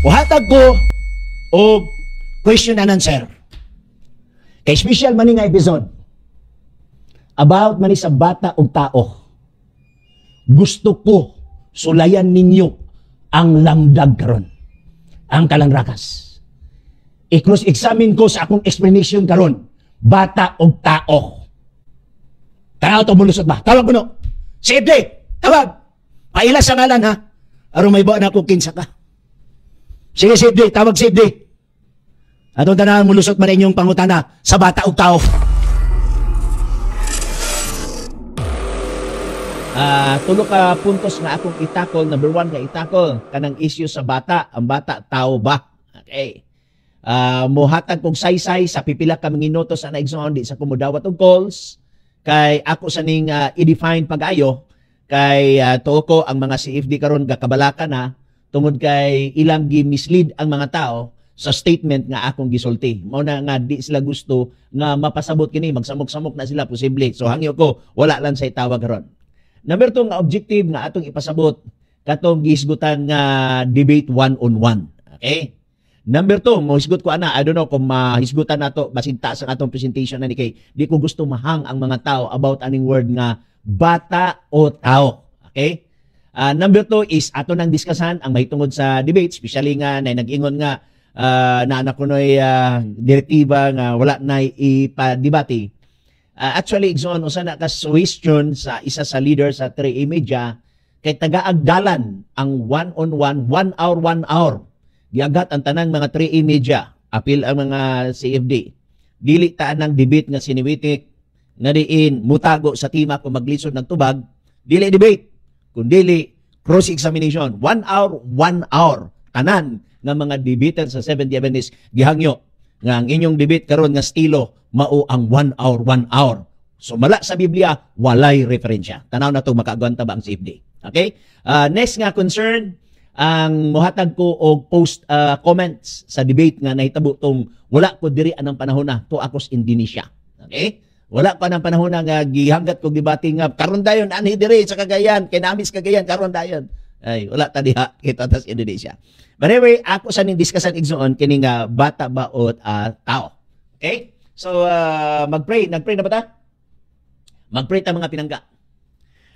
Uhatag ko o question and answer. Kay special man nga episode about man sa bata o tao. Gusto ko sulayan ninyo ang lamdag karon, ang kalangrakas. I-cross-examine ko sa akong explanation karon, bata o tao. Tanaw to mulusot ba? Tawag ko no. Si FD, tawag. Paila sa ngalan ha. Aron may buwan ako kinsa ka. Sige si FD, tawag si FD. Atong tanaw mulusot man inyong pangutana sa bata o tao. Tulo ka puntos nga akong itakol. Number 1 nga itakol kanang issue sa bata. Ang bata, tao ba? Okay. Muhatag kong saysay sa pipila ka mga minutos sa naigsoon di sa kumudawat og calls. Kay ako sa ning i-define pag-ayo. Kay tuo ko ang mga CFD karon gakabalaka na tungod kay ilang gi-mislead ang mga tao sa statement nga akong gisulti. Mao na nga di sila gusto nga mapasabot kini, magsamok-samok na sila posible. So hangyo ko wala lang sa itawag karon. Number 2 nga objective nga atong ipasabot katong gihisgutan nga debate one-on-one. Okay? Number 2, mahisgot ko ana, I don't know kung mahisgutan nato basin taas ang atong presentation na ni kay di ko gusto mahang ang mga tao about aning word nga bata o tao. Okay? Number 2 is ato nang diskasan ang mahitungod sa debate, especially nga na nag-ingon nga na anak ko noy direktiba nga wala na ipa-debate. Actually, igsoon, usa na ka question sa isa sa leader sa 3A Media, kay taga-agdalan ang one-on-one, 1 hour, 1 hour. Giagat ang tanang mga 3A Media, apil ang mga CFD. Dili taan ng debate nga siniwitik, nga diin, mutago sa tima kung maglisod ng tubag, dili debate, kundi cross-examination. 1 hour, 1 hour. Tanan nga mga debater sa Seventh-day Adventist, gihangyo, nga ang inyong debate karon nga estilo, mao ang 1 hour, 1 hour. So mala sa Biblia, walay referensya. Tanaw na ito, makaagwanta ba ang CFD? Okay? Next nga concern, ang muhatag ko og post comments sa debate nga nahitabo tong wala ko diri anang panahon na to ako sa Indonesia. Okay? Wala pa nang panahon na nga gihanggat kog debate nga karon dayon anhi diri sa Cagayan, kay namis Cagayan karon dayon. Ay wala ta diha kita ta sa Indonesia. But anyway, ako sa ning discussion igsoon kini nga bata ba o tao. Okay? So, nagpray na ba ta? Magpray ta mga pinangga.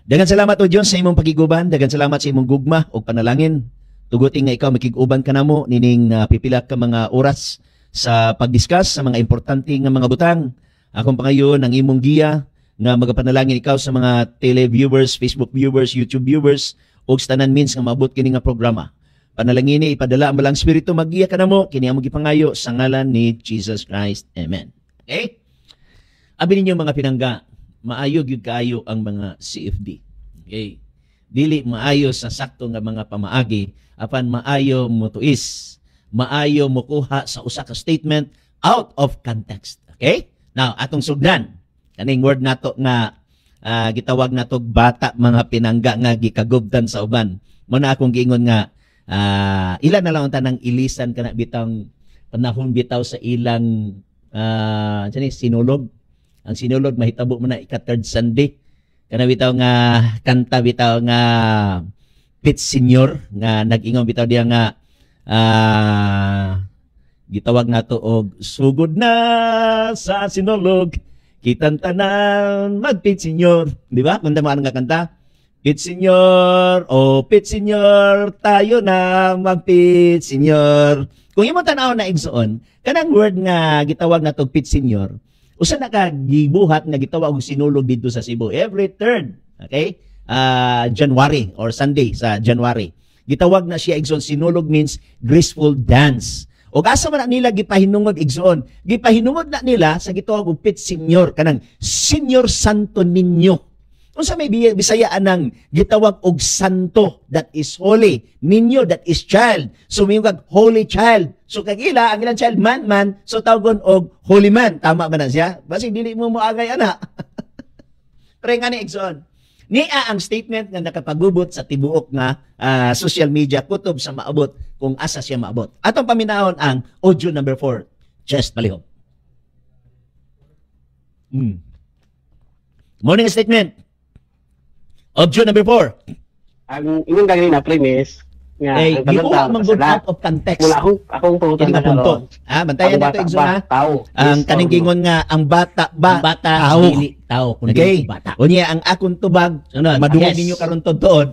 Dagan salamat o Diyos sa imong pagiguban, dagan salamat sa imong gugma o panalangin. Tugutin nga ikaw makiguban ka namo nining pipila ka mga oras sa pagdiscuss sa mga importante nga mga butang. Akong pangayon ang imong giya nga magapanalangin ikaw sa mga tele-viewers, Facebook viewers, YouTube viewers o sa tanan means nga maabot kini nga programa. Panalangin ni ipadala ang balang spirito maggiya ka namo kini among gipangayo sa ngalan ni Jesus Christ. Amen. Okay? Abi ninyo mga pinangga, maayo gyud kaayo ang mga CFD. Okay? Dili maayo sa sakto nga mga pamaagi, apan maayo mo tuis, maayo mo kuha sa usa ka statement out of context. Okay? Now, atong sugdan, kaning word nato nga gitawag nato bata mga pinangga nga gikagubtan sa uban. Mo na akong giingon nga ilan na lang ang tanang ilisan kana bitang panahon bitaw sa ilang sinulog. Ang sinulog mahitabo mo na ika-third Sunday. Kana bitaw nga kanta bitaw nga Pit Senior nga nag-ingon bitaw diya nga gitawag nato og sugod na sa sinulog kitang tanan mag-Pit Senior. Di ba? Kung tama nga kanta. Pit Senior, Pit Senior, tayo na mag-Pit Senior. Kung imong tanaw na igsoon, kanang word nga gitawag na to Pit Senior, usa na ka gibuhat nga gitawag og sinulog dito sa Cebu every third, okay? January or Sunday sa January. Gitawag na siya igsoon, sinulog means graceful dance. O asa man na nila gipahinungod igsoon, gipahinungod na nila sa gitawag og Pit Senior, kanang Senior Santo Niño. Unsa may Bisayaan ng gitawag og santo that is holy, ninyo that is child. So may kag holy child. So kag ila ang ilang child man, so tawgon og holy man. Tama ba na siya? Basi dili mo moagay ana. Pero nga ni igsoon. Niya ang statement nga nakapagubot sa tibuok nga social media kutob sa maabot kung asa siya maabot. Atong paminahon ang audio number 4. Just palihog. Morning statement. Audio number 4. Ang inyong gagawin na premise, Nga, Eh, ang tanong gibuha tao, man good kasala. out of context. Mula akong punto Kini na nga punto. karon. Ah, bantayan Ang nato bata Igsoon ba, ha. tao. Ang Yes or kaning no? gingon nga ang bata ba Ang bata tao. dili tao kundi Okay. bata. Unya ang akong tubag, Sunod. madungay Yes. ninyo karon tuod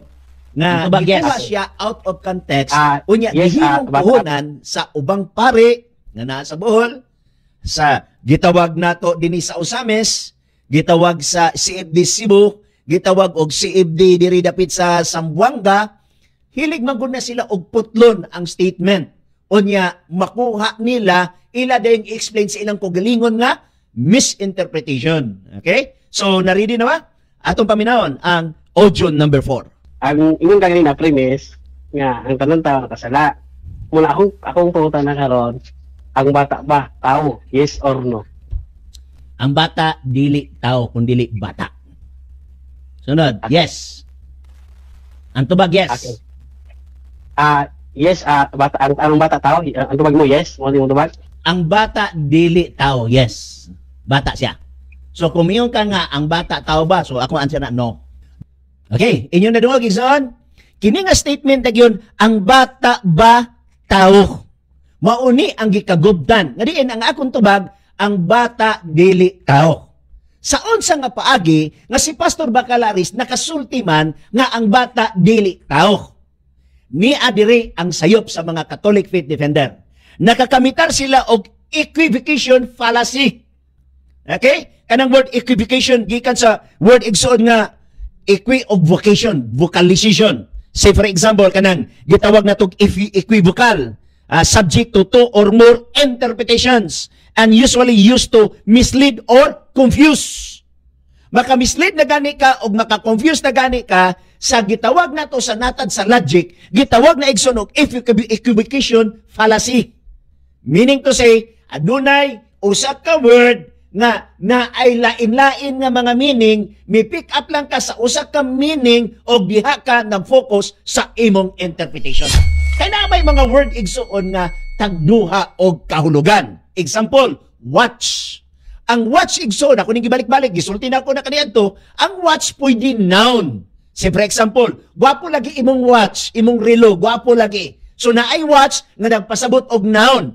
nga Ang tubag, yes. gikuha siya out of context. Ah, Unya yes, gihimong bata. puhunan sa ubang pari nga naa sa Bohol, sa gitawag nato dinhi sa Usames, gitawag sa CFD Cebu, gitawag og CFD diri dapit sa Zamboanga. Hilig magud na sila og putlon ang statement. Unya makuha nila ila dayong explain sa ilang kagalingon nga misinterpretation. Okay? So na-ready na ba? Atong paminawon ang audio number 4. Ang ingon kanina premise nga ang tanong tao kasala. Mula akong punto na karon, ang bata ba tao? Yes or no? Ang bata dili tao kundi bata. Sunod. Okay. Yes. Ang tubag yes. Okay. Yes, bata ang bata tao, ang tubag mo yes, mo tubag. Ang bata dili tao. Yes. Bata siya. So kung miyon ka nga ang bata tao ba? So ako answer na no. Okay, inyo na dungog igsoon. Kini nga statement na yun, ang bata ba tao? Mauni ang gikagubtan. Nga diin ang akong tubag, ang bata dili tao. Sa unsa nga paagi nga si Pastor Bacalaris nakasulti man nga ang bata dili tao. Ni adiri ang sayop sa mga Catholic faith defender. Nakakamitar sila og equivocation fallacy. Okay? Kanang word equivocation gikan sa word igsoon nga equi of vocation, vocalization. Say for example kanang gitawag natog equivocal, subject to two or more interpretations and usually used to mislead or confuse. Maka-mislead na gani ka o maka-confuse na gani ka sa gitawag nato sa natad sa logic, gitawag na igsoon og equivocation fallacy. Meaning to say, adunay usa ka word nga naay lain-lain nga mga meaning, mi-pick up lang ka sa usa ka meaning o diha ka nag-focus sa imong interpretation. Kaya na may mga word igsuon nga tagduha og kahulugan. Example, watch. Ang watch igsuon, ako ning gibalik-balik, gisulti na ako na kaniadto, ang watch pwede noun. Say for example, gwapo lagi imong watch, imong relo, gwapo lagi. So naay watch nga nagpasabot og noun.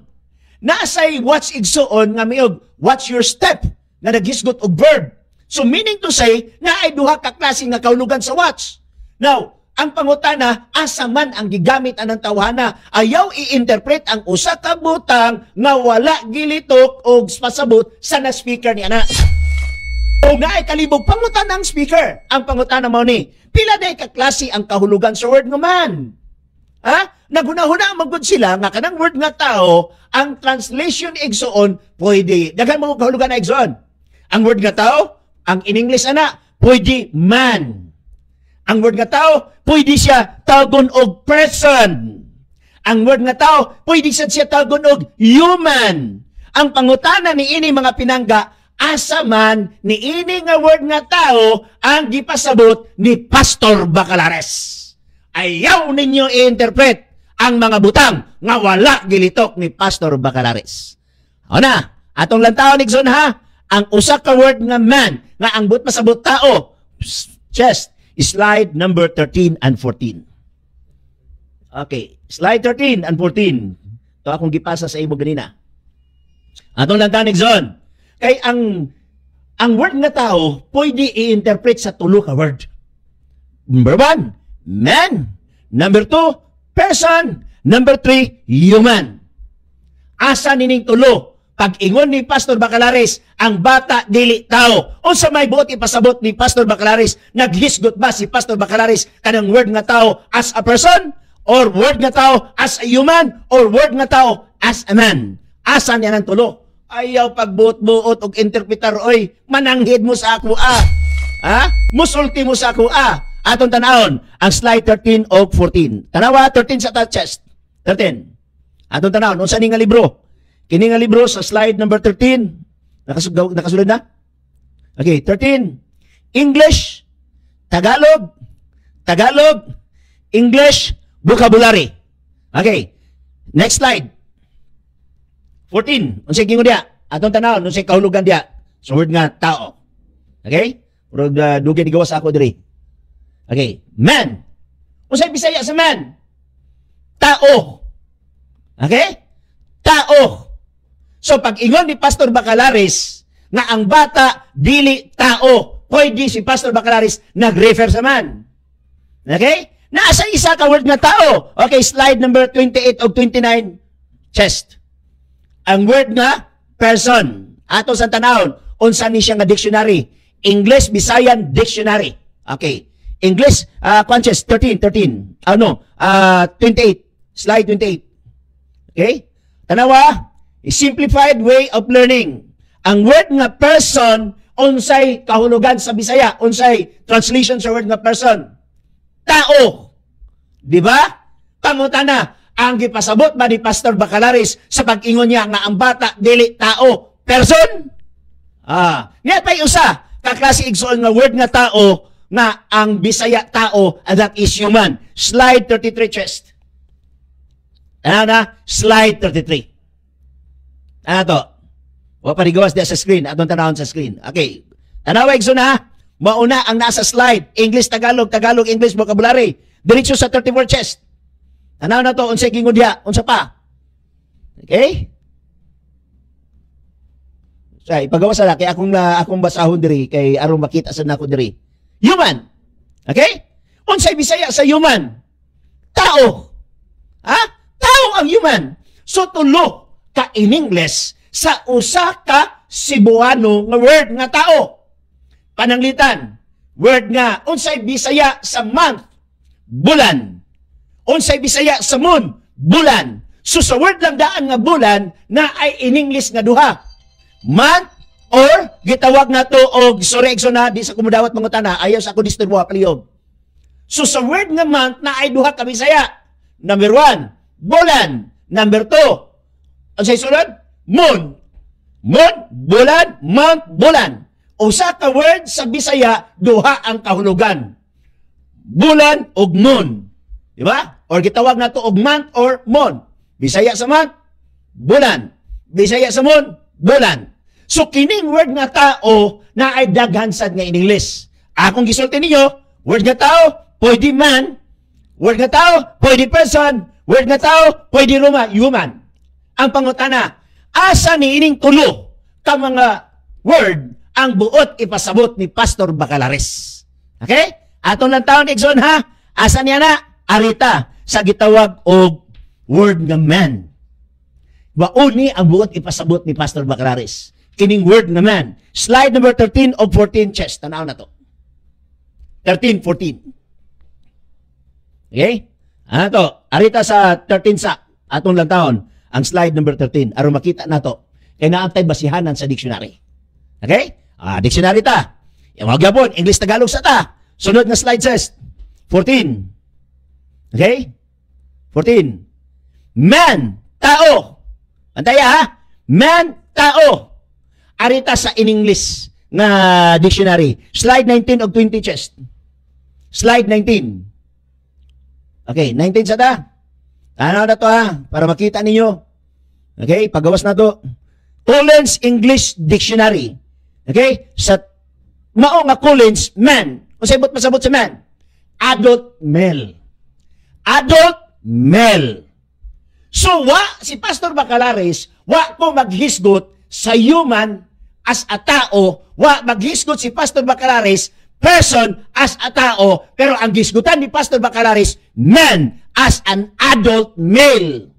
Naasay watch igsuon nga miog watch your step nga naghisgot og verb. So meaning to say na ay duha ka klase nga kahulugan sa watch. Now, ang pangutana asa man ang gigamit anang tawhana, ayaw i-interpret ang usa ka butang nga wala gilitok og pasabot sa na speaker ni ana. O naay kalibog pangutana ang speaker. Ang pangutana mao ni, pila day ka klase ang kahulugan sa word nga man? Ha? Naghuna-huna magud sila nga kanang word nga tao, ang translation igsoon pwede daghan mo kahulugan na igsoon. Ang word nga tao, ang in English ana, pwede man. Ang word nga tao, pwede siya tagon og person. Ang word nga tao, pwede siya tagon og human. Ang pangutana ni ini mga pinangga, asa man ni ini nga word nga tao ang gipasabot ni Pastor Bacalares. Ayaw ninyo i-interpret ang mga butang nga wala gilitok ni Pastor Bacalares. O na, atong lantawon igsoon ha, ang usa ka word nga man, nga ang but pasabot tao, chest, slide number 13 and 14. Okay, slide 13 and 14. Ito akong gipasa sa imo ganina. Atong lantawon igsoon. Kay ang word nga tao, pwede i-interpret sa tulo ka word. Number 1, man. Number 2, person. Number 3, human. Asa nining tulo? Pag-ingon ni Pastor Bacalares, ang bata dili tao. O sa may buot ipasabot ni Pastor Bacalares, naghisgot ba si Pastor Bacalares kanang word nga tao as a person? Or word nga tao as a human? Or word nga tao as a man? Asa niya ng tulo? Ayaw pagbuot-buot og interpretar, oy, mananghid mo sa ako Ha? Musulti mo sa ako Atong tanawon ang slide 13 o 14. Tanawa 13 sa chest. 13. Atong tanawon unsa ni nga libro? Kini nga libro sa slide number 13. Nakasulod na? Okay, 13. English, Tagalog, English, vocabulary. Okay. Next slide. 14. Unsay gingon dia? Atong tanawon unsay kahulugan dia? Sa word nga tao. Okay? Pero dugay ni gawas ako diri. Okay, man. Unsay Bisaya sa man? tao. Okay? Tao. So pag ingon ni Pastor Bacalaris nga ang bata dili tao, pwede si Pastor Bacalaris nag-refer sa man. Okay? Nasa isa ka word nga tao. Okay, slide number 28 o 29, chest. Ang word nga person. Ato sa tanawon, unsa ni siya nga dictionary? English Visayan Dictionary. Okay. English Conscious 28. Slide 28. Okay? Tanawa, a simplified way of learning. Ang word nga person, unsay kahulugan sa Bisaya, unsay translation sa word nga person? Tao. Di ba? Pangutana, ang gipasabot ba ni Pastor Bacalaris sa pag-ingon niya nga ang bata dili tao, person? Nga pa'y usa, kaklase igsoon nga word nga tao, nga ang Bisaya tao, and that is human. Slide 33, chest. Ano na? Slide 33. Ano to? O parigawas diya sa screen. Atong tanawon sa screen. Okay. Tanawa igsoon ha. Mauna ang nasa slide. English, Tagalog, Tagalog, English, vocabulary. Diretso sa 34 chest. Tanaw na to, unsay gingon diha, unsa pa. Okay? So, ipagawa sa kay akong basahon diri kay aron makita sa nako diri. Human. Okay? Unsay Bisaya sa human? Tao. Ha? Tao ang human. So tulo ka in English sa usa ka Cebuano nga word nga tao. Pananglitan. Word nga unsay Bisaya sa month? Bulan. Unsay Bisaya sa moon? Bulan. So sa word lang daan nga bulan na ay in English nga duha. Month or gitawag na to og sorry na di sa kumudawat mga tana ayaw sa ako disturbo palihog. So sa word nga month na ay duha ka Bisaya. Number 1, bulan. Number 2, unsay sunod? Moon. Moon, bulan, month, bulan. Usa ka word sa Bisaya duha ang kahulugan. Bulan ug moon. Di ba? Or gitawag na to og month or moon. Bisaya sa month, bulan. Bisaya sa moon, bulan. So kining word nga tao na ay daghan sad nga in English. Akong gisulti ninyo, word nga tao, pwede man. Word nga tao, pwede person. Word nga tao, pwede human. Ang pangutana, asa ni ining tulo ka mga word ang buot ipasabot ni Pastor Bacalaris. Okay? Atong lang taon Exxon ha. Asa niya na? Arita sa gitawag og word nga man. Wauni ang buot ipasabot ni Pastor Bacalaris. Kining word nga man. Slide number 13 o 14 chest. Tanaw na to. 13, 14. Okay? Ano to? Arita sa 13 sa atong lang taon. Ang slide number 13. Aron makita na to. Kaya naantay basihanan sa dictionary. Okay? Dictionary ta. Yung mga gabon, English Tagalog sa ta. Sunod na slide says 14. Okay? 14. Man, tao. Antaya ha? Man, tao. Arita sa in English na dictionary. Slide 19 of 20 chest. Slide 19. Okay, 19 sa ta. Ano na to ha? Para makita ninyo. Okay, pagawas na to. Collins English Dictionary. Okay? Sa mao nga Collins, man. Kung sabot masabot sa man. Adult male. Adult male. So, si Pastor Bacalaris, ko maghisgot sa human as a tao, maghisgot si Pastor Bacalaris, person as a tao, pero ang gisgutan ni Pastor Bacalaris, man as an adult male.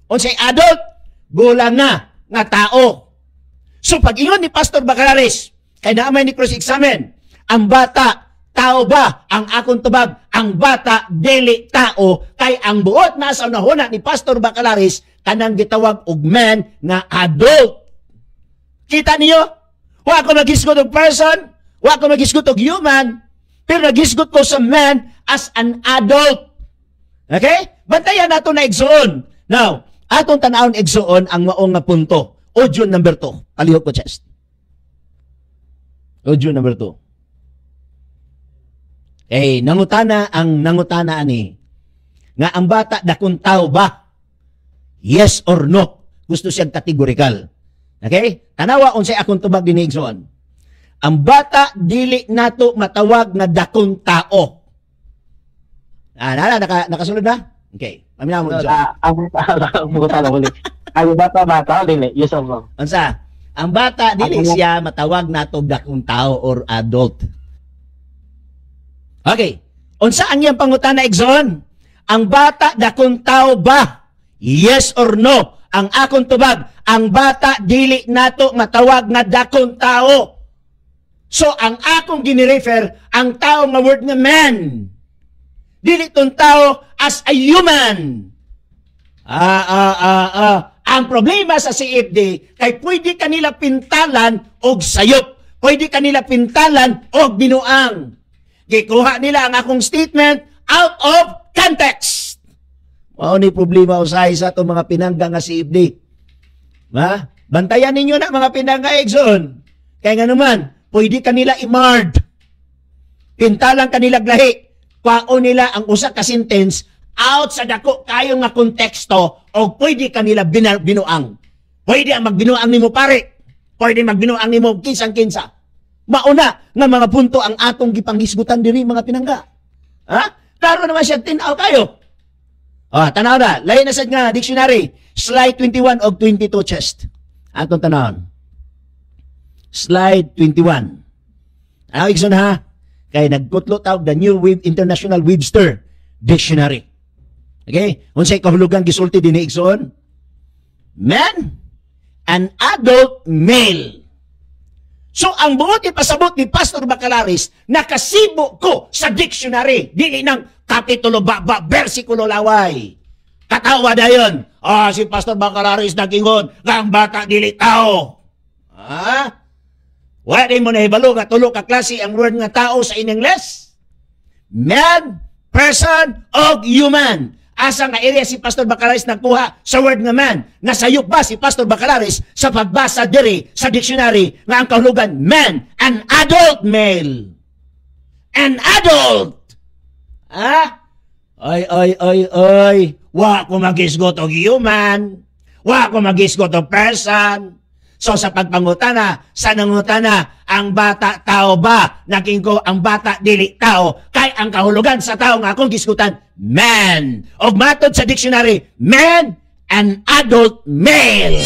Unsay adult? Gulang na nga tao. So, pag-ingon ni Pastor Bacalaris, kay naamay ni cross examine, ang bata, tao ba? Ang akong tubag, ang bata, dili tao, kay ang buot na sa unahuna ni Pastor Bacalaris, kanang gitawag og man nga adult. Kita niyo? Wa ko naghisgot og person, wa ko naghisgot og human, pero naghisgot ko sa man as an adult. Okay? Bantayan nato na igsoon. Now, atong tanawon igsoon ang maong nga punto. Audio number 2. Palihog ko chest. Audio number 2. Nangutana ani nga ang bata dakong tao ba? Yes or no? Gusto siyang kategorikal. Okay? Tanawa unsay akong tubag dinhi igsoon. Ang bata dili nato matawag nga dakong tao. Nakasulod na? Okay. Paminaw mo Igsoon. Ang buta lang ulit. Ang bata, dili. Yes, mo. Unsa? Ang bata dili siya matawag nato dakong tao or adult. Okay. Unsa ang iyang pangutana Igsoon? Ang bata dakong tao ba? Yes or no? Ang akong tubag, ang bata dili nato matawag nga dakong tao. So ang akong ginirefer ang tao nga word nga man. Dili tong tao as a human. Ang problema sa CFD kay pwede kanila pintalan og sayop. Pwede kanila pintalan og binuang. Gikuha nila ang akong statement out of context. Mao ni problema usahay sa itong mga pinangga nga CFD. Ha? Bantayan ninyo na mga pinangga Igsoon. Kaya nga naman, pwede kanila i-mard. Pintalan kanila glahi. Kwao nila ang usa ka sentence out sa dako kayo nga konteksto o pwede kanila binuang. Pwede ang magbinuang nimo pare. Pwede magbinuang nimo kinsang-kinsa. Mauna nga mga punto ang atong gipanghisgutan diri mga pinangga. Ha? Klaro naman siya tinaw kayo. Tanaw na. Lain na sad nga dictionary. Slide 21 og 22 chest. Atong tanawon. Slide 21. Igsoon ha. Kay nagkutlo tawag the New International Webster Dictionary. Okay? Unsay kahulugan gisulti dinhi Igsoon? Man, an adult male. So ang buot ipasabot ni Pastor Bacalaris nakasibo ko sa dictionary. Dili ng kapitulo baba, bersikulo laway. Katawa dayon. Si Pastor Bacalaris nagingon nga ang bata dili tao. Wala mo nahibalo nga tulo ka klase ang word nga tao sa Ingles? Man, person, og human. Asa nga area si Pastor Bacalaris nagkuha sa word nga man. Nasayop ba si Pastor Bacalaris sa pagbasa diri sa dictionary nga ang kahulugan man, an adult male. An adult. Oy. Wa ko magisgot og human. Wa ko magisgot og person. So sa pagpangutana, sa nangutana, ang bata tao ba? Naging ko ang bata dili tao. Kay ang kahulugan sa tao nga akong gisgutan, man. Og matod sa dictionary, man, an adult male.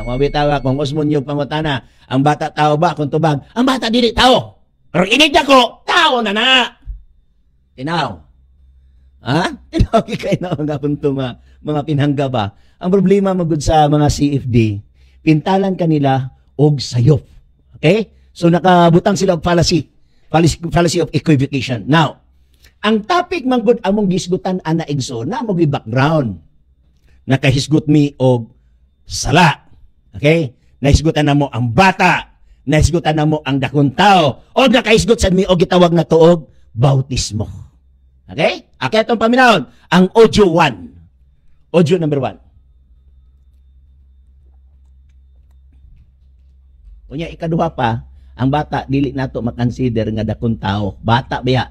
Mabitaw kung usmon yung pangutana, ang bata tao ba? Kung tubag, ang bata dili tao. Pero inig ko, tao na na. Tinaw. Tinaw kay na nga punto mga pinangga ba? Ang problema magud sa mga CFD, pintalan kanila og sayop. Okay? So nakabutang sila og fallacy of equivocation. Now, ang topic manggod among gisgutan ana Igsoon na mo background. Nakahisgot mi og sala. Okay? Nahisgutan namo ang bata, nahisgutan namo ang dakong tao, o nakahisgot sad mi og gitawag na tuog bautismo. Okay? Atong paminawon ang audio 1. Audio number 1. Unya ikaduha pa, ang bata dili nato makonsider nga dakong tao. Bata biya.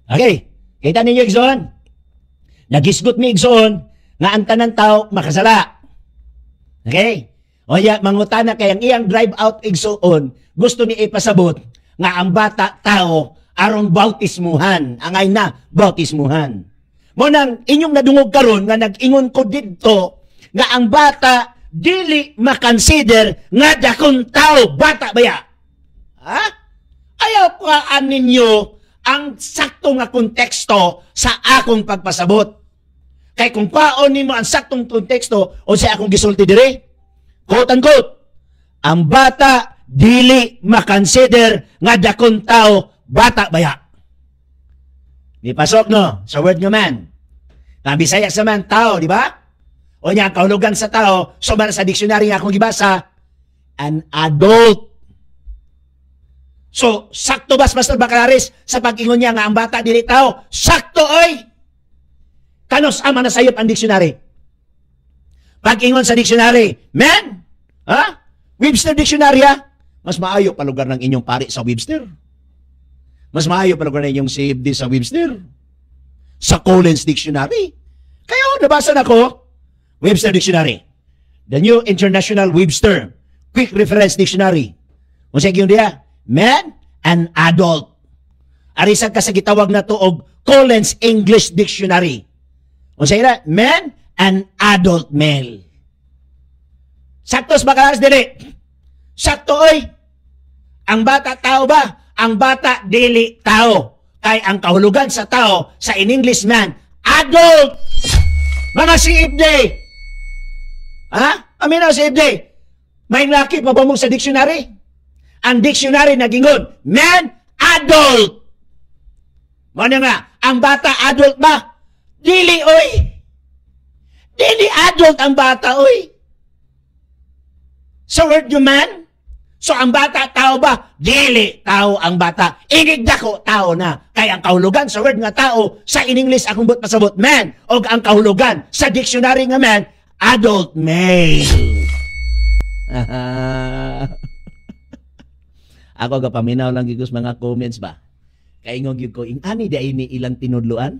Okay, kita ninyo Igsoon. Nagisgot mi Igsoon nga ang tanan tao makasala. Okay? Unya mangutana kay ang iyang drive out Igsoon, gusto ni ipasabot nga ang bata tao aron bautismuhan, angay na bautismuhan. Mo nang inyong nadungog karon nga nag-ingon ko didto nga ang bata dili makonsider nga dakong tao, bata baya. Ayaw paan ninyo ang sakto nga konteksto sa akong pagpasabot. Kay kung paon nimo ang saktong konteksto o sa akong gisulti diri, quote unquote, ang bata dili makonsider nga dakong tao, bata baya. Di pasok no sa word nga man. Bisaya sa man tao, di ba? O niya, kahulugan sa tao, so sa dictionary nga akong gibasa, an adult. So, sakto ba Pastor Bacalaris sa pag-ingon niya nga ang bata dili tao? Sakto oy! Kanos ama na sayop ang dictionary? Pag-ingon sa dictionary, man? Webster Dictionary Mas maayo pa lugar ng inyong pari sa Webster. Mas maayo pa lugar ng inyong CFD sa Webster. Sa Collins Dictionary. Kaya nabasa na ko, Webster Dictionary. The New International Webster. Quick Reference Dictionary. Kung sa yun diya, man, an adult. Arisan ka sa gitawag na to og Collins English Dictionary. Unsay ira? Man and adult male. Saktos ba kalas dili? Sakto oy. Ang bata tao ba? Ang bata dili tao. Kay ang kahulugan sa tao sa in English man, adult. Mga CFD. Ha? Aminaw CFD. May nakip pa ba mo sa dictionary? Ang dictionary nagingon, man, adult. Ano nga, ang bata adult ba? Dili, oy. Dili adult ang bata, oy. Sa word yung man, so ang bata tao ba? Dili tao ang bata. Ingig dako tao na. Kaya ang kahulugan sa word nga tao, sa in English akong but pasabot man. O ang kahulugan sa dictionary nga man, adult male. Ako gapaminaw lang gigos mga comments ba? Kaingong gyud ko ani day ni ilang tinudluan.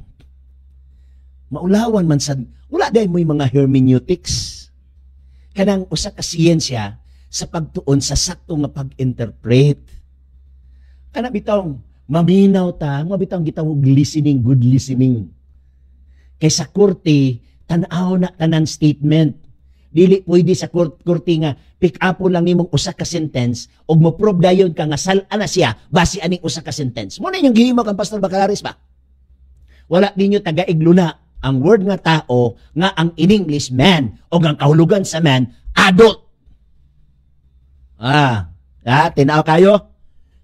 Maulawan man sad. Wala day mo'y mga hermeneutics. Kanang usa ka siyensya sa pagtuon sa sakto nga pag-interpret. Kana bitong maminaw ta, mabitaw gitawag listening, good listening. Kay sa korte, tan-aw na tanan statement. Dili pwede sa korte nga pick up lang nimong usa ka sentence og mo prove dayon ka nga sal-a na siya base aning usa ka sentence. Mo na yung gihimo kang Pastor Bacalaris ba? Wala ninyo taga-iglo na ang word nga tao nga ang in English man o ang kahulugan sa man adult. Tinaw kayo?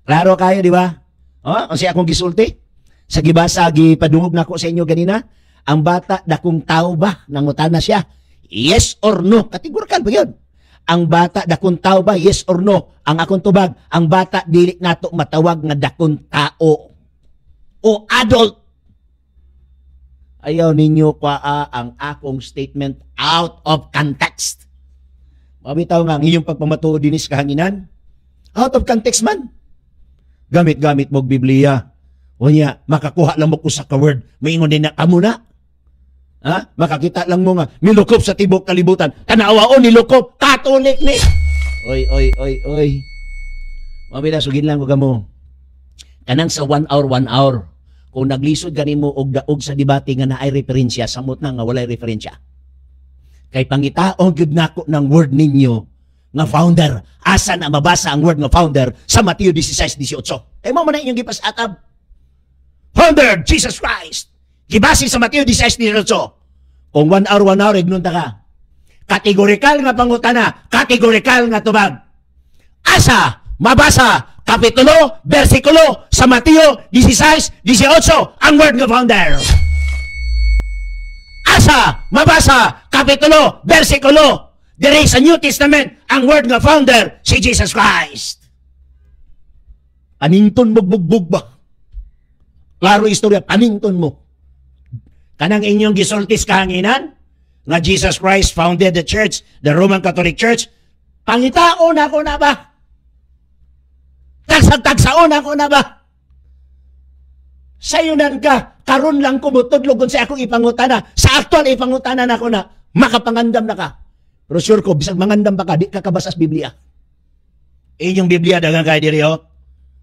Klaro kayo, di ba? Kasi akong gisulti. Sa gibasa, gipadungog na ko sa inyo ganina, ang bata dakong tao ba? Nangutan na siya. Yes or no? Kategorikal ba yun? Ang bata dakong tao ba? Yes or no? Ang akong tubag, ang bata dili nato matawag nga dakong tao o adult. Ayaw ninyo pa ang akong statement out of context. Mabitaw nga ang inyong pagpamatuod dinis kahanginan. Out of context man. Gamit-gamit mo Biblia. O niya, makakuha lang mo ko sa ka-word. Maingon din na kamo na. Makakita lang mo nga, milukop sa tibok kalibutan. Tanawaon, nilukop, Katolik ni. Oy. Mabila, sugin lang ko mo. Kanang sa 1 hour. Kung naglisod ganin mo og daog sa debate nga naay referensya, samot na nga walay referensya. Kay pangitaong gyud nako ng word ninyo nga founder. Asa na mabasa ang word nga founder sa Mateo 16:18. Kay mo man inyong gipasatab. Founder, Jesus Christ. Gibasi sa Mateo 16:18. Kung 1 hour, ignon ta ka. Kategorikal nga pangutana, kategorikal nga tubag. Asa mabasa kapitulo, versikulo sa Mateo 16:18 ang word nga founder. Asa mabasa kapitulo, versikulo diri sa New Testament ang word nga founder si Jesus Christ. Panington mo bugbog ba? Klaro istorya, panington mo. Kanang inyong gisultis kahanginan nga Jesus Christ founded the church, the Roman Catholic Church. Pangitaon ako na ba? Tagsag-tagsaon ako na ba? Sayunan ka, karon lang ko mutudlogon sa akong ipangutana. Sa aktual ipangutana na ako na, makapangandam na ka. Pero sure ko, bisag mangandam pa ka, di ka kabasas Biblia. Inyong Biblia, dagang kaya diri,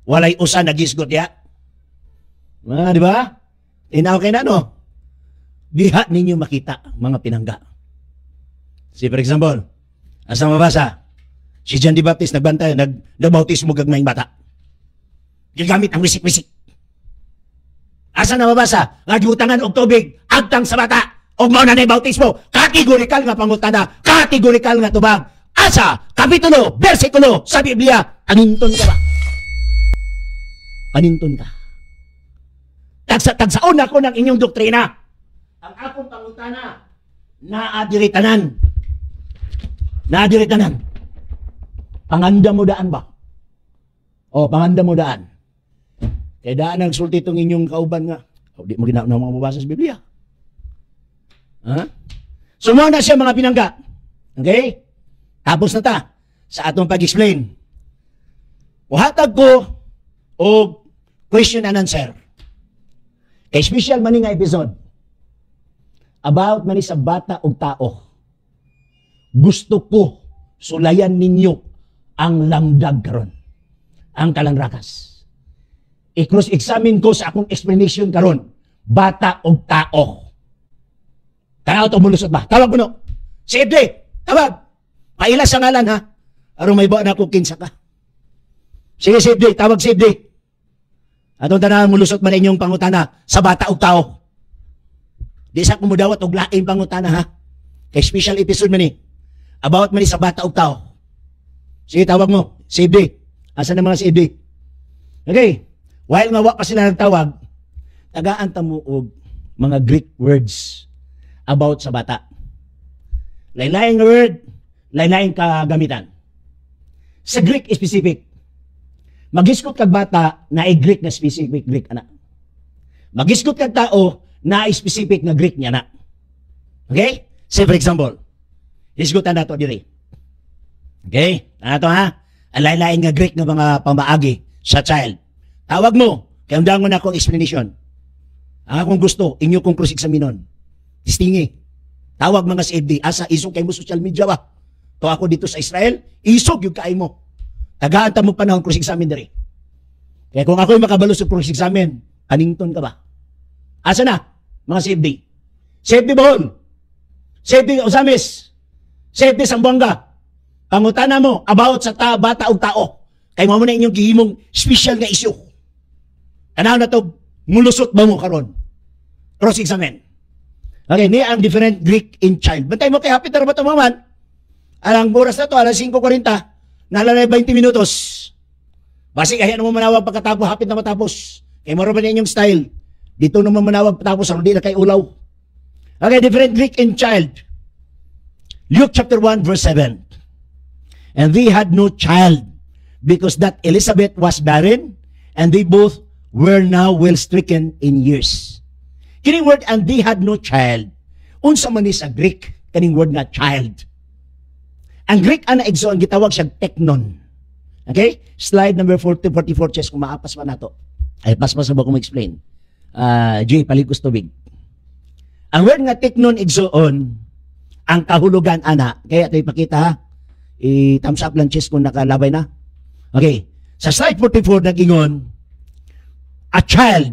walay usa na gisgot ya. Di ba? Tinaw kayo na, no? Diha ninyo makita, mga pinangga. Si, for example, asa mabasa? Si John the Baptist nagbantay, nagbautismo gagmayng bata. Gigamit ang wisik-wisik. Asa na mabasa? Nga giutangan og tubig, agtang sa bata. Og mao na nay bautismo. Kategorikal nga pangutana, kategorikal nga tubag. Asa, kapitulo, bersikulo sa Biblia, paninton ka ba? Paninton ka. Tagsaon ako ng inyong doktrina. Ang akong pangutana, naadiritanan. Panganda mo daan ba? Panganda mo daan. Kaya daan ang sulti itong inyong kauban nga. Di mo ginagawa mga mabasa sa Biblia. Sumuha na siya mga pinangga. Okay? Tapos na ta sa atong pag-explain. Uhatag ko o question and answer. Kay special man nga episode about man sa bata o tao. Gusto ko sulayan ninyo ang lamdag karon, ang kalangrakas. i-cross-examine ko sa akong explanation karon. Bata og tao. Tanaw to mulusot ba? Tawag mo no. Si Edley, tawag. Paila sa ngalan ha. Aron may ba na ko kinsa ka. Sige si Edley, tawag si Edley. Atong tanaw mulusot man inyong pangutana sa bata og tao. Di sa kumudawat og laing pangutana ha. Kay special episode man ni. About man ni sa bata og tao. Sige tawag mo. Si Edley. Asa na mga si Edley? Okay. While nga wa pa sila nagtawag, tagaan ta mo og mga Greek words about sa bata. Lain-lain nga word, lain-lain kagamitan. Sa Greek specific, magiskot kag bata na Greek na specific Greek ana. Magiskot kag tao na specific na Greek niya na. Okay? Say for example, isgutan nato diri. Okay? Ano ha? Ang lain-lain nga Greek nga mga pamaagi sa child. Tawag mo, kaya undangon na akong explanation. Ang akong gusto, inyo kong cross-examinon. Distingi. Tawag mga si Eddie, asa isog kay mo social media ba? To ako dito sa Israel, isog yung kain mo. Tagaan ta mo pa na akong cross-examine diri. Kaya kung ako'y makabalo sa cross-examine, kanington ka ba? Asa na, mga si Eddie? Si Eddie Bahol. Si Eddie Osamis. Si Eddie Sambuanga. Pangutana mo about sa bata o tao. Kaya mo na inyong gihimong special nga issue. Tanaw na to, mulusot ba mo karon? Cross-examine. Okay, ni ang different Greek in child. Bantay mo kay hapit na ba ito maman? Alang oras na to, alas 5:40, nalalay 20 minutos. Basi kaya naman manawag pagkatapos, hapit na matapos. Kaya mo rin inyong style. Dito naman manawag patapos, hindi na kay ulaw. Okay, different Greek in child. Luke chapter 1 verse 7. And they had no child, because that Elizabeth was barren, and they both were now well stricken in years. Kining word, and they had no child. Unsa man ni sa Greek, kining word nga child. Ang Greek ana igsoon gitawag siya teknon. Okay? Slide number 44, chess, kung maapas pa nato. Ay, pas-pas ba kung ma-explain? Jay, paligos tubig. Ang word nga teknon igsoon, ang kahulugan ana, kaya ito ipakita ha, i-thumbs up lang chess kung nakalabay na. Okay. Sa slide 44 nag-ingon, a child,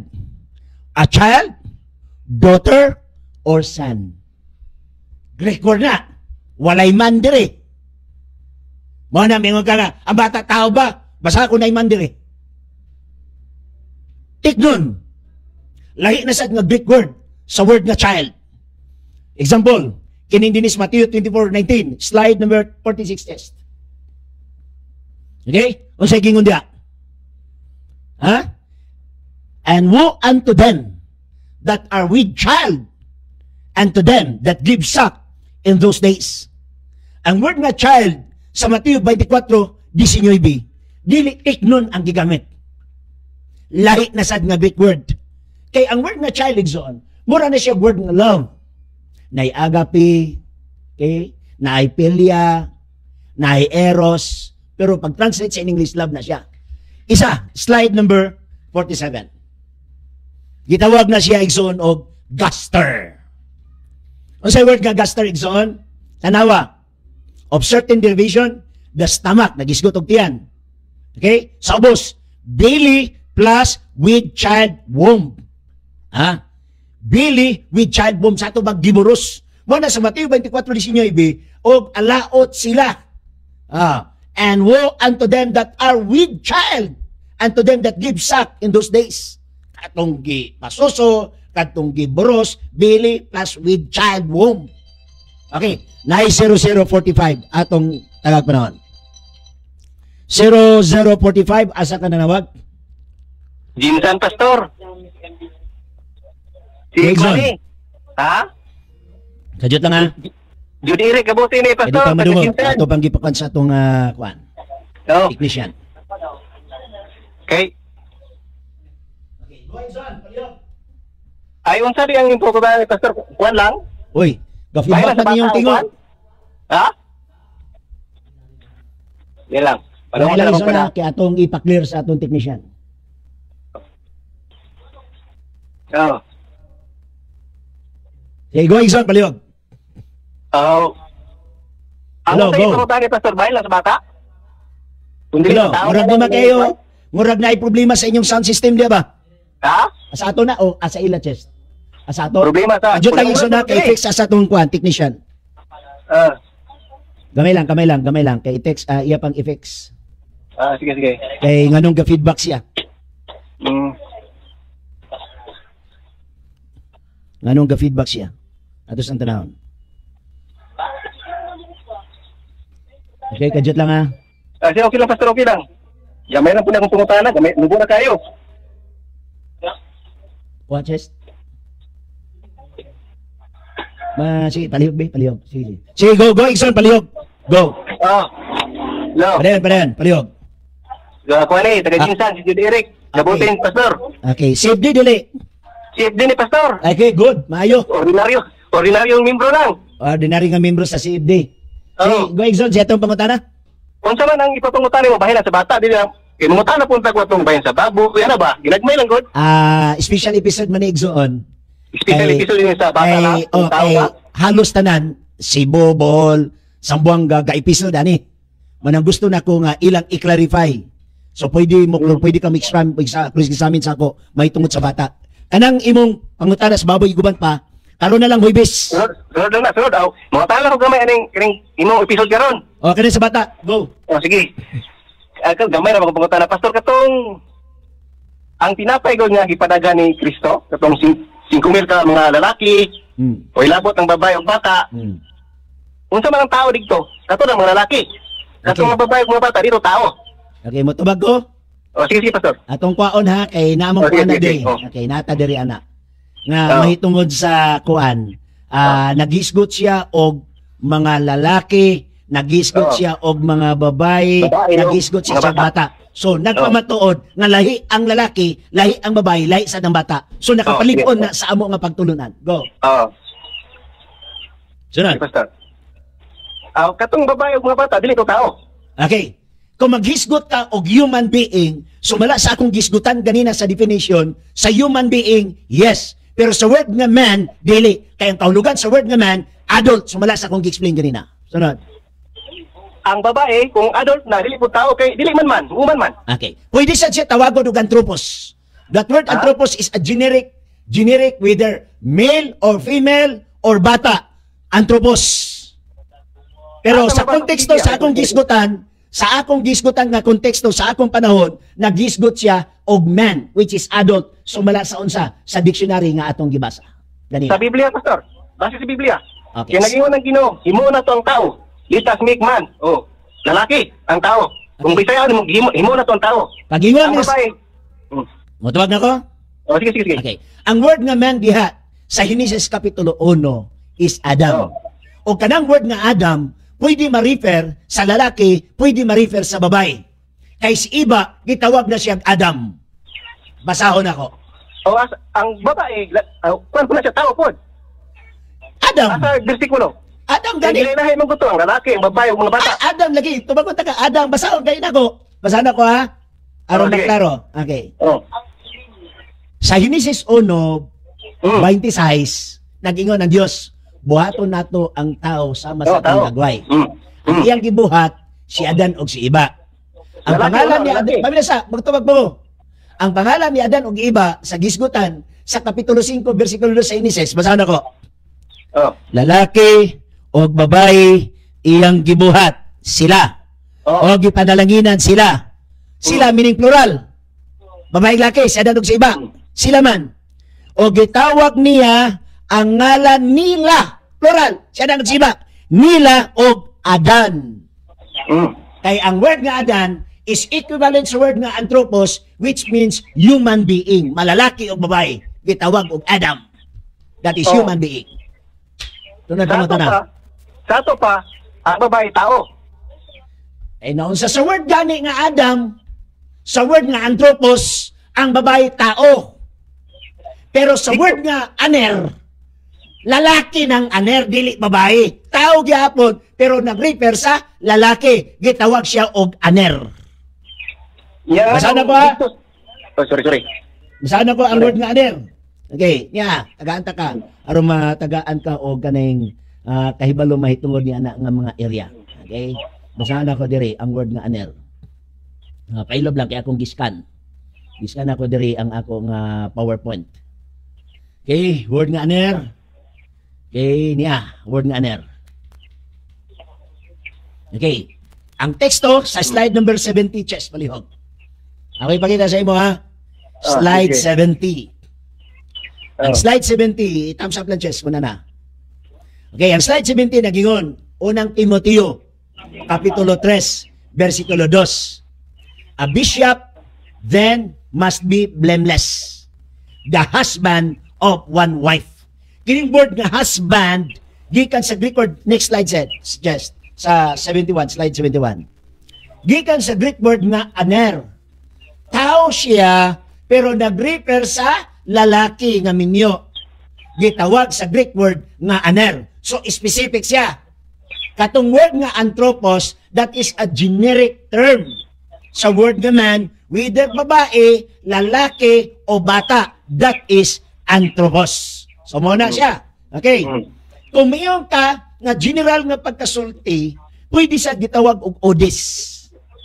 daughter, or son. Greek word na. Walay man dire. Mo na mingon ka nga, ang bata tao ba? Basa ko na iman dire. Tiknon. Lahi na sad nga Greek word sa word nga child. Example, kining dinis Matthew 24:19, slide number 46 test. Okay? O sa gingon dia. Ha? And woe unto them that are with child, and to them that give suck in those days. Ang word nga child sa Matthew 24:19, dili tiknon ang gigamit. Lahi na sad nga Greek word. Kay ang word nga child igsoon, mura na siya word nga love. Nay agape, okay? Nay philia, nay eros, pero pag translate sa English, love na siya. Isa, slide number 47. Gitawag na siya igsoon og guster. Ang sa word nga guster igsoon, tanawa, of certain derivation, the stomach, nagisgot og tiyan. Okay? Sa ubos, belly plus with child womb. Ha? Belly with child womb. Sa ito giburos. Muna sa Mateo 24:19, og alaot sila. And woe unto them that are with child, and to them that give suck in those days. Katong pasuso, katong giburos, belly plus with child womb. Okay, 90045 atong tagag panahon. 0045, asa ka nanawag? Jinsan, Pastor. Si Jason. Mani. Ha? Kajut lang ha. Judiri, kabuti ni Pwede Pastor. pa madungog. Jinsan. Ito pang gipakan sa itong kuan. Oh, Technician. okay. Okay, go ahead, John. Palihog. Ayon sa ang impo ko ba ni Pastor? Kuan lang? Uy, Bayan ga-feedback sa pa niyong bata, tingon. kuwan? Ha? Yan lang. Wala Panahon lang lang isa ko na. na, kaya atong ipa-clear sa atong technician. Oh. Okay, go ahead, John. Palihog. Oh. Ang Hello, sa go. impo ko ba ni Pastor? Bayan lang sa bata? Kung dili Hello, sa tao, murag bayan naman lang kayo, sa Murag na ay problema sa inyong sound system, di ba? Ha? Asa ato na o asa ila chest? Asa ato? Problema sa... Adyo tagig na kay fix asa tong kwan technician. Gamay lang. Kay i-text iya pang i-fix. Sige, sige. Kay nganong ga-feedback siya. Nganong ga-feedback siya. Ato sa tanawon. Okay, kadjot lang ha. Sige, okay lang, Pastor, okay lang. Gamay lang po na akong pungutana. Gamay, lubo na kayo. What chest? Sige, palihog. Sige, go, Ikson, palihog. Go. Hello. Palihog. Kuha ni, taga-Jinsan, si Jude Eric. Gabutin, Pastor. Okay, save di dili. CFD ni Pastor. Okay, good, maayo. Ordinaryong membro lang. Ordinary nga membro sa CFD. Sige, go, Ikson, siya itong pangutana. Kung sa man ang ipapangutana mo, bahin sa bata, di lang. Kinumutana punta ko itong bahin sa babo. Yan na ba? Ginagmay lang, God. Special episode man ni Ikson. Special episode din sa bata na. Halos tanan, Cebu, Bohol, Zamboanga, ga-episode ani. Manang gusto na ko nga ilang i-clarify. So pwede ka mix-ram sa amin sa ako, may tungod sa bata. Kanang imong pangutana sa baboy guban pa, karon na lang huibis. Sunod lang na, sunod. Mga tala ko gamay, aning imong episode karon. O, kanina sa bata, go. Sige. Gamay na magpunta na, Pastor, katong ang tinapay ko nga ipadaga ni Kristo, katong 5,000 ka mga lalaki, o ilabot ng babae o bata. Unsa man ang tao dito? Kato ng mga lalaki. Katong mga babae o mga bata, dito tao. Okay, mo tubag ko? Sige, Pastor. Atong kwaon ha, kay naamang Okay, kuan na okay, di. okay. Okay, nata diri ana. Nga mahitungod sa kuan, naghisgot siya og mga lalaki, naghisgot siya og mga babae, naghisgot siya sa bata. So nagpamatuod nga lahi ang lalaki, lahi ang babae, lahi sa ng bata. So nakapalig-on na sa amo nga pagtulunan. Go. Sunod. Sige, Pastor. Katong babae o mga bata, dili ko tao. Okay. Kung maghisgot ka og human being, sumala sa akong gisgutan ganina sa definition, sa human being, yes. Pero sa word nga man, dili. Kaya ang kahulugan sa word nga man, adult, sumala sa akong gi-explain ganina. Sunod. Ang babae, kung adult na, dili po tao, kay dili man, human man. Okay. Pwede siya tawagon og anthropos. That word anthropos is a generic whether male or female or bata. Anthropos. Pero sa konteksto sa akong gisgutan, nga konteksto sa akong panahon, naghisgot siya og man, which is adult, sumala sa unsa sa dictionary nga atong gibasa. Ganito. Sa Biblia, Pastor. Base sa Biblia. Okay. Kaya nag-ingon ng Ginoo, himo na to ang tao. Let us make man. Lalaki, ang tao. Kung Bisaya, himo na to ang tao. Pag-ingon Ang is, babae. motawag na ko? Sige. Okay. Ang word nga man diha sa Genesis Kapitulo 1 is Adam. O kanang word nga Adam, pwede ma-refer sa lalaki, pwede ma-refer sa babae. Kay si iba, gitawag na siyang Adam. Basahon ako. Ang babae, kuan po na siya tao po. Adam. Asa versikulo. Adam Gani. gani. Ilahi mong gusto, ang lalaki, ang babae, ang mga bata. Adam lagi. Tumagot ka. Adam. Basahon kayo na ko. Basahan ako ha. Aron Sige. maklaro. Okay. Sa Genesis 1, 26, nag-ingon ang Diyos, buhaton nato ang tao sama sa tao. pagagway. Ang iyang gibuhat, si Adan og si Iba. Ang Lalaki, pangalan ni lalaki. Adan, pamilya magtubag mo. Ang pangalan ni Adan og Iba sa gisgutan sa Kapitulo 5, versikulo 2 sa Genesis, basahan ako. Lalaki og babae iyang gibuhat, sila. O gipanalanginan sila. Sila meaning plural. Babae laki, si Adan og si Iba. Sila man. O gitawag niya ang ngalan nila. Plural. Si Adan og si Iba. Nila og Adan. Kay ang word nga Adan is equivalent sa word nga anthropos, which means human being. Malalaki o babae. Gitawag og Adam. That is human being. Tunod na. Sa ato pa, ang babae tao. Eh noon sa word gani nga Adam, sa word nga anthropos, ang babae tao. Pero sa word nga aner, lalaki ng aner, dili babae. Tao gyapon, pero nag-refer sa lalaki. Gitawag siya og aner. Basahan na ko ha? Sorry. Basahan na ko ang word nga aner. Okay, tagaan ta ka. Aron matagaan ka og kaning kahibalo mahitungod ni ana nga mga area. Okay? Basahan ako diri ang word nga aner. Pailob lang kay akong giskan. Isa na ko diri ang ako nga PowerPoint. Okay, word nga aner. Okay, niya, word nga aner. Okay. Ang teksto sa slide number 70, Chess Palihog. Okay, pakita sa imo ha. Slide okay. 70. Ang slide 70, thumbs up lang, Chess, muna na. Okay, ang slide 70 nagingon, unang Timoteo, Kapitulo 3, versikulo 2. A bishop then must be blameless, the husband of one wife. Kining word nga husband, gikan sa Greek word, next slide said, just sa 71, slide 71. Gikan sa Greek word nga aner. Tao siya, pero nag-refer sa lalaki nga minyo. Gitawag sa Greek word nga aner. So, specific siya. Katong word nga anthropos, that is a generic term. Sa word nga man, whether babae, lalaki, o bata, that is anthropos. So, muna siya. Okay. Kung mayroon ka nga general nga pagkasulti, pwede sa gitawag og odis.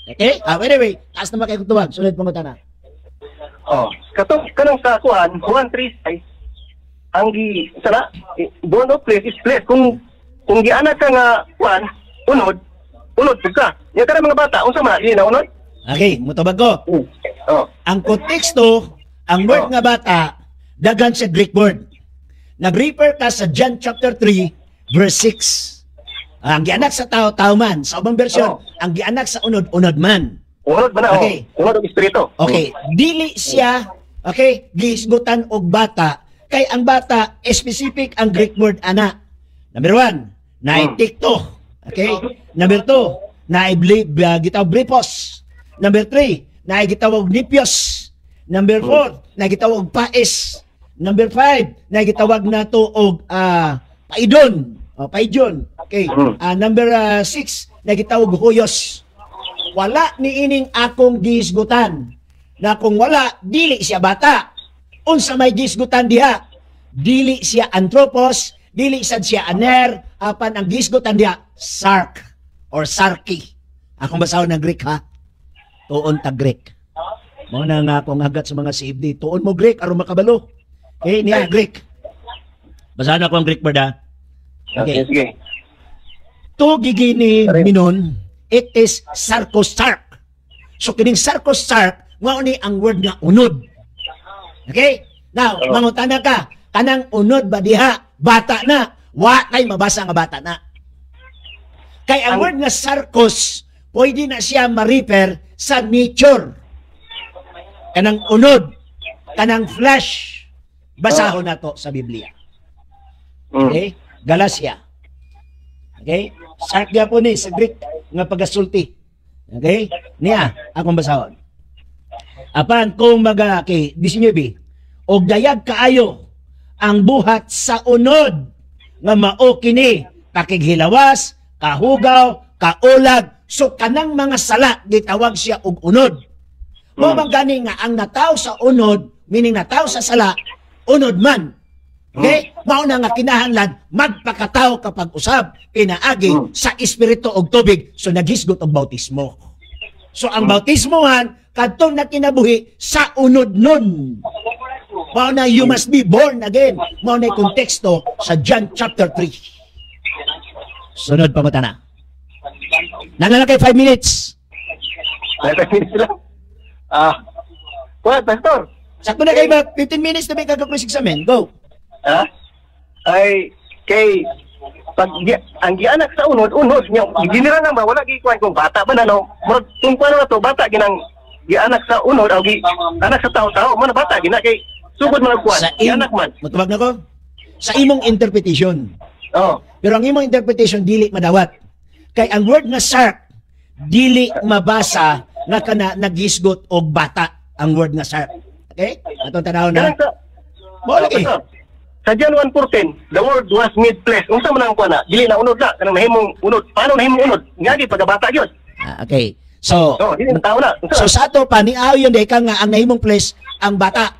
Okay? Anyway, taas naman kayo tuwag. Sunod pangutan na. Oh, kanang sa kuan, Juan 3:6, ang sara, born of place is place. Kung gianak ka nga kuan, unod pud ka. Yung kanang mga bata, unsa man na unod? Okay, mutubag ko. Oh. Ang konteksto, ang word nga bata, dagan sa Greek word. Nag-refer ka sa John chapter 3, verse 6. Ang gianak sa tao, tao man. Sa ubang bersyon, ang gianak sa unod, unod man. Unod ba na? Okay. Unod ang espiritu. Okay. Dili siya, okay, gihisgutan og bata. Kay ang bata, specific ang Greek word ana. Number 1, naiktikto. Okay? Number 2, gitawag bripos. Number 3, gitawag nipios. Number 4, gitawag pais. Number 5, gitawag nato og paidon. Paidyon. Okay. Number 6, gitawag huyos. Wala ni ining akong gihisgutan. Na kung wala, dili siya bata. Unsa may gisgutan diha, dili siya anthropos, dili sad siya aner, apan ang gisgutan diha sark or sarki. Akong basahon ng Greek ha. Tuon ta Greek. Mo na nga akong hagat sa mga CFD. Tuon mo Greek aron makabalo. Okay, niya Greek. Basahan ako ang Greek word ha. Okay. Sige. To gigini minon, it is sarkosark. So kining sarkosark, mao ni ang word nga unod. Okay? Now, mangutana ka, kanang unod ba diha? Bata na. Wa kay mabasa nga bata na. Kay ang word nga sarkos, pwede na siya ma-refer sa nature. Kanang unod, kanang flesh. Basahon na to sa Biblia. Okay? Galacia. Okay? Sark nga po ni sa Greek nga pagasulti. Okay? Niya, akong basahon. Apan kung kay 19, og dayag kaayo ang buhat sa unod nga mao kini pakighilawas, kahugaw, kaulag, so kanang mga sala gitawag siya og unod. Mo bang gani nga ang nataw sa unod, meaning nataw sa sala, unod man. Okay? Mao na nga kinahanglan magpakataw kapag usab pinaagi sa espiritu og tubig, so naghisgot og bautismo. So ang bautismohan kadtong na kinabuhi sa unod nun. Mao na you must be born again. Mao na konteksto sa John chapter 3. Sunod pa mata na. Nangalakay 5 minutes. 5 minutes lang. Kuya, pastor. Sakto na kayo ba? 15 minutes na may kagapres examen. Go. Ay, kay pag ang gianak sa unod niya ginira na ba wala gikuan kung bata ba na no murag tungkol na to bata ginang gianak sa unod o anak sa tao man bata gina kay sugod man kuan gianak man matubag na ko sa imong interpretation. Pero ang imong interpretation dili madawat kay ang word nga shark dili mabasa nga kana naghisgot og bata ang word nga shark. Okay? Atong tanawon na. Mo lagi. Sa John 1:14, the word was made flesh. Unsa man ang kuan na? Dili na unod na kanang nahimong unod. Paano nahimong unod? Ngagi pagabata gyud. Okay. So, dili na tao na. So sa ato pa ni ayon day ka nga ang nahimong flesh ang bata.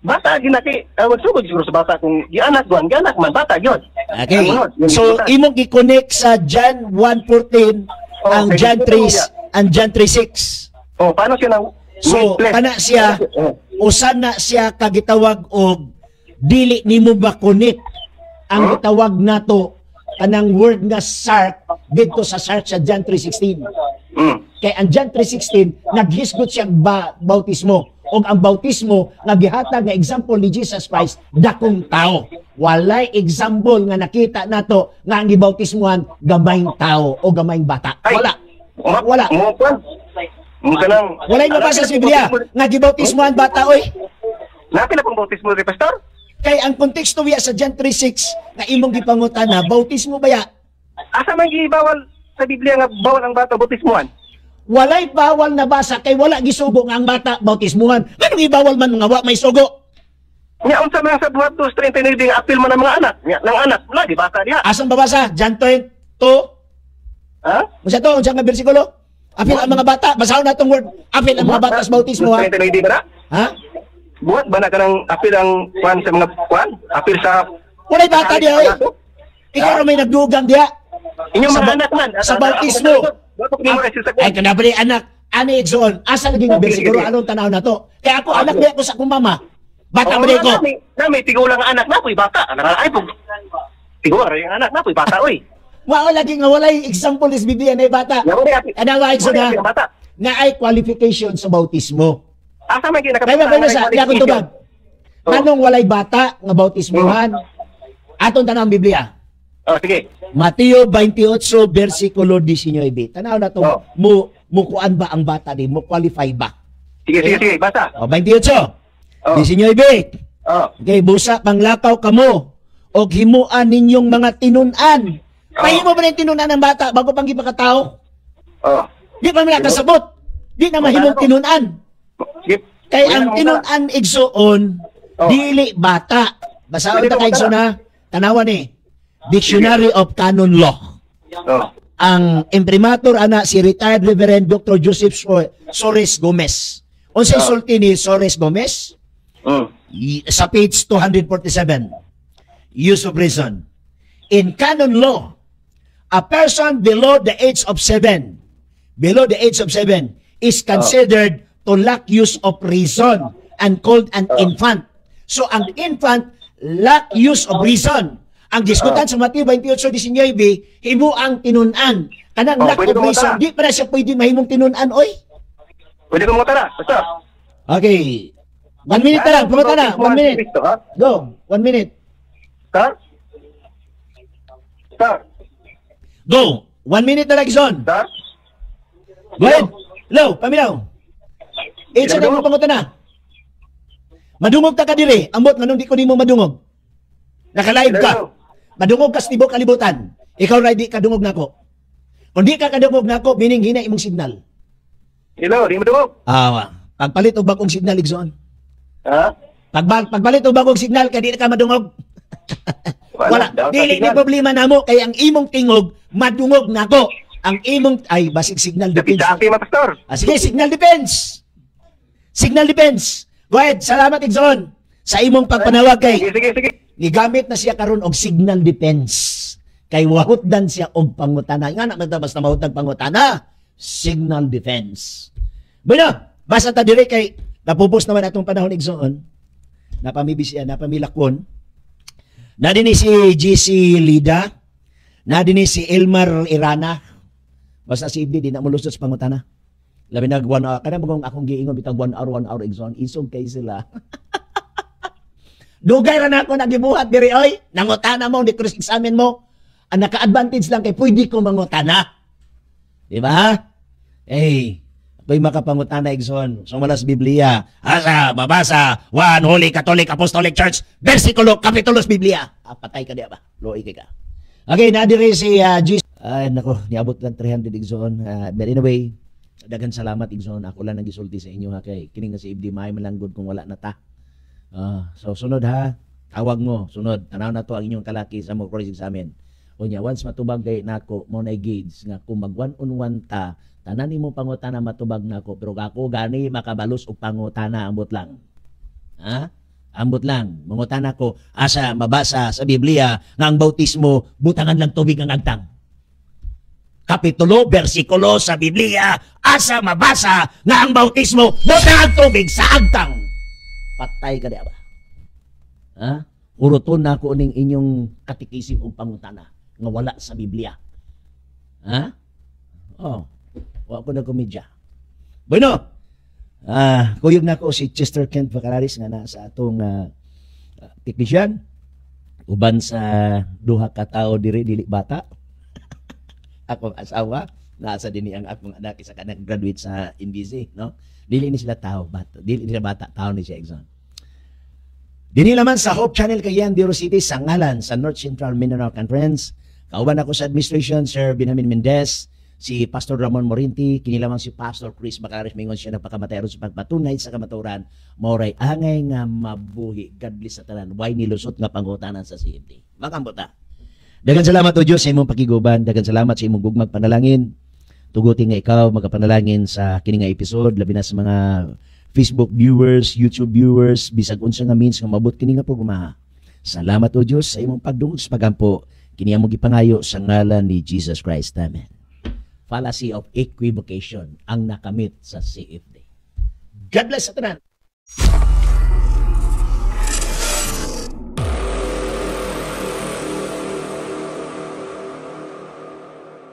Bata ginaki, magsugod siguro sa bata kung gianak gianak man bata gyud. Okay. So imong gi-connect sa John 1:14 ang John 3 ang John 3:6. Paano siya nang So kana siya usa na siya kagitawag og dili nimo bakunit ang gitawag nato kanang word nga sark dito sa sark sa John 3:16. Kay ang John 3:16 naghisgot siya bautismo og ang bautismo nga gihatag nga example ni Jesus Christ dakong tao. Walay example nga nakita nato nga ang gibautismohan gamayng tao o gamayng bata. Wala. Wala. Wala yung mabasa sa Biblia nga gibautismohan bata oy. Napila pang bautismo ri pastor? Kay ang konteksto wiya sa John 3:6 nga imong gipangutana, bautismo ba ya? Asa man gibawal sa Biblia nga bawal ang bata bautismuhan? Walay bawal na basa kay wala gisugo nga ang bata bautismuhan. Nganong ibawal man nga wa may sugo? Nya unsa man sa buhat 2:39 nga apil man ang mga anak? Nya nang anak na di bata diha. Asang babasa? John 22? Ha? Unsa to? Unsa nga bersikulo? Apil ang mga bata, basahon natong word. Apil ang mga bata sa bautismo ha. 2:39 ba? Ha? Buhat ba na kanang apil ang kwan sa mga kwan? Apil sa Walay bata diha oy. Ikaw ra may nagdugang diha. inyong Sa mga anak man. sa bautismo. Dapat ni mo sa Ay kana ba ni anak? Ani igsoon, asa lagi nga bersikulo anong tanaw na to? Kaya ako anak diha ko sa akong mama. Bata ba ko? Nami tigulang ang anak na po'y bata. Ay pug. Tigulang ang anak na po'y bata oy. Wala lagi nga walay example is Biblia na bata. Ana wa igsoon na nga ay qualification sa bautismo. Asa man gyud Kaya ba sa di ako tubag. Manong walay bata nga bautismohan? Atong tanang Biblia. Oh, sige. Mateo 28 versikulo 19. Tanaw na to. Mukuan ba ang bata ni? Mo qualify ba? Sige, basa. O 28. 19. Oh. Okay, busa panglakaw kamo og himuan ninyong mga tinun-an. Pahimo ba ng tinun-an ng bata bago pang gipakatao? Oh. Di pa man kasabot. Di na mahimong tinun-an. Kay ang tinun-an igsuon dili bata. Basaon ta kay na tanawan ni Dictionary of Canon Law. Oh. Ang imprimatur ana si retired Reverend Dr. Joseph Sores Gomez. Unsay sulti ni Sores Gomez? Sa page 247. Use of reason. In canon law, a person below the age of 7 is considered to lack use of reason and called an infant. So ang infant lack use of reason. Ang diskutan sa Mateo 28:19, himo ang tinun-an. Kanang lack of reason, di pa na siya pwede mahimong tinun-an, oy. Pwede ko mutara, basta. Okay. 1 minute na lang, pumunta na. 1 minute. Go. 1 minute. Sir? Go. 1 minute na lang, Gizon. Sir? Go ahead. Hello, paminaw. Itsa na mo pumunta na. Madungog ta ka diri. Ambot, nganong di ko nimo madungog. Naka-live ka. Madungog ka sa tibok kalibutan. Ikaw ray di kadungog nako. Kung di ka kadungog nako, meaning hina imong signal. Hello, di mo dungog? Pagpalit og bagong signal, Igsoon. Ha? Pagpalit og bagong signal, kaya di ka madungog. Wala. Dili ni problema namo kay ang imong tingog madungog nako. Ang imong ay basig signal defense. Dapit pastor. Sige, signal defense. Signal defense. Go ahead. Salamat, Igsoon, sa imong pagpanawag kay. Sige. Nigamit na siya karon og signal defense. Kay wahutdan siya og pangutana. Nga na magtabas na mahutag pangutana. Signal defense. Bueno, basta ta dire kay napupos naman atong panahon Igsoon. Napamibisya, napamilakon. Nadini si GC Lida. Nadini si Elmar Irana. Basta si Ibdi, di na mulusot sa pangutana. Labi na 1 hour. Kada magong akong giingon bitang 1 hour Igsoon. Isog kay sila. Dugay ra na ako nagibuhat diri oy. Nangutana mo, di cross examine mo. Ang naka-advantage lang kay pwede ko mangutana. Di ba? Ako'y makapangutana Igsoon. Sumalas Biblia. Asa, babasa, 1 Holy Catholic Apostolic Church, versikulo, kapitulos Biblia. Patay ka diya ba? Loy ka. Okay, nadiri si G. Ay, nako, niabot lang 300 Igsoon. But anyway, dagan salamat Igsoon. Ako lang nagisulti sa inyo ha. Kay kining nga si Ibdi Mahay malanggod kung wala na ta. So sunod ha, tawag mo, sunod, tanaw na to ang inyong kalaki sa mo cross examine. Unya, once matubag kay nako, mo na gauge nga kung mag 1-on-1 ta, tanan nimo pangutana matubag nako, pero ako gani makabalos og pangutana ambot lang. Ha? Ambot lang, mangutana ko asa mabasa sa Biblia nga ang bautismo butangan lang tubig ang agtang. kapitulo, bersikulo sa Biblia asa mabasa nga ang bautismo butang ang tubig sa agtang. Patay ka diya ba? Ha? Uruton na ako ning inyong katikisim o pangutana nga wala sa Biblia. Ha? Oh, wa ko na komedya. Bueno, kuyog na ko si Chester Kent Bacararis nga nasa atong technician. Uban sa duha ka tawo dili bata. Akong asawa, nasa dinhi ang akong anak isa ka graduate sa NBC, no? Dili ni sila tao, bata. Dili nila bata, tao ni siya Exxon. Dinhi naman sa Hope Channel Cagayan de Oro City sa ngalan sa North Central Mindanao Conference. Kauban ako sa administration, Sir Benjamin Mendez, si Pastor Ramon Morinti, kini lamang si Pastor Chris Bacararis, mingon siya nagpakamatay aron sa pagpatunay sa kamaturan, maoray angay nga mabuhi. God bless sa tanan. Why nilusot nga pangutanan sa CFD. Makambuta. Dagan salamat o Diyos sa imong pakiguban. Dagan salamat sa imong gugmag panalangin. Tuguti nga ikaw magapanalangin sa kini nga episode, labi na sa mga Facebook viewers, YouTube viewers, bisag unsa nga means nga mabot kini nga programa. Salamat o Diyos sa imong pagdungog sa pagampo. Kini among gipangayo sa ngalan ni Jesus Christ. Amen. Fallacy of equivocation ang nakamit sa CFD. God bless sa tanan.